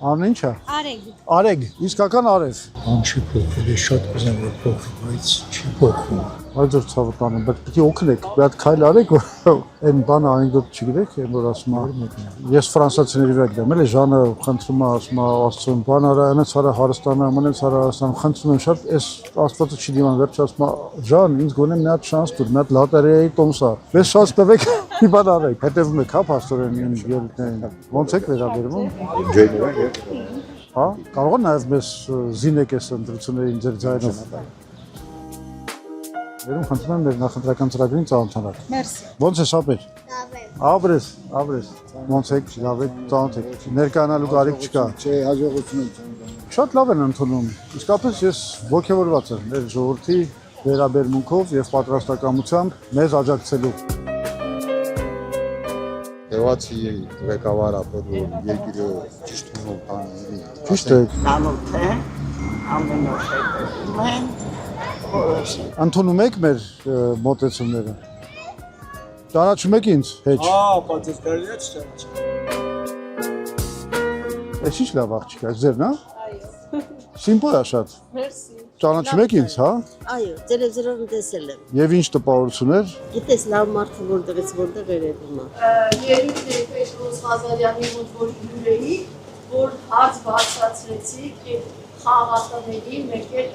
Անունը ի՞նչ է։ Արեգ։ Արեգ, իսկական Արև։ Բան չի փոխվել, ես շատ կուզեմ որ փոխվի, բայց չի փոխվում։ Այդ որ ցավը տանում, բայց պիտի օգնեք, մի հատ քայլ արեք, այն բանը անեկդոտ չգիտեք, այն որ ասում է։ Ես ֆրանսիացիների վրա գիտեմ, էլի Ժանը խնդրում է, ասում է, Աստծուն, բան արա, այնց արա Հարստանը, ամենից արա Հարստան, խնդրում եմ շատ, այս Աստվածը չի դիման, վերջ ասում է, Ժան, ինձ գոնե մի հատ շանս տուր, մի հատ լոտերեայի տոմս է։ Ես շանս տվեք, մի բան արեք, հետևում եք, հա, փաստորեն ինձ ելույթներին։ Ոնց եք վերաբերվում։ Ջեյները եւ Հա, կարող է նաև մեզ զինեք այս ընտրություններին ձեր ձայնով։ Վերում խնդրում եմ մեր նախընտրական ծրագրին ծանոթանալ։ Մերսի։ Ոնց է շապեր։ Աբրես, ոնց եք, լավ եք, ծանոթ եք։ Ներկայանալու կարիք չկա։ չէ, հաջողություն եմ ցանկանում։ Շատ լավ են ընդունում։ Իսկապես ես ողջավորված եմ մեր ժողովրդի վերաբերմունքով եւ պատրաստակամությամբ մեզ աջակցելու։ Եվացի ղեկավար ապեր որ երկիրը ճիշտ ունով բաների։ Ճիշտ է։ Նանոթ է, ամեն օր հետևում են, Ընդունում եք մեր մոտեցումները։ Ճանաչում եք ինձ, հեչ։ Պատեր կարելի է չճանաչել։ Էս ինչ լավ աղջիկ է, ձերն է։ Այո։ Սիմպլ է շատ։ Մերսի։ Ճանաչում եք ինձ, հա։ Այո, տելևիզորում տեսել եմ։ Եվ ինչ տպավորություններ։ Գիտես, լավ մարդը որտեղ երևում է։ Ելույթների Պետրոս Ղազարյանի մոտ որ հյուրեի, որ հարց բացացրեցիք եւ խաղատների մեկ էլ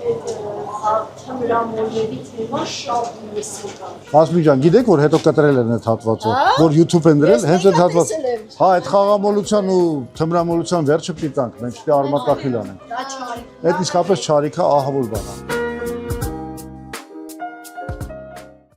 թմրամոլների թեման շատ լսում կա։ Ասմի ջան, գիտեք որ հետո կտրել են այդ հատվածը, որ YouTube են դրել, հենց այդ հատվածը։ Հա, այդ խաղամոլության ու թմրամոլության վերջը պիտանք, մենք պիտի արմատախիլ անենք։ Դա չարիք։ Այդ իսկապես չարիք է, ահավոր բան է։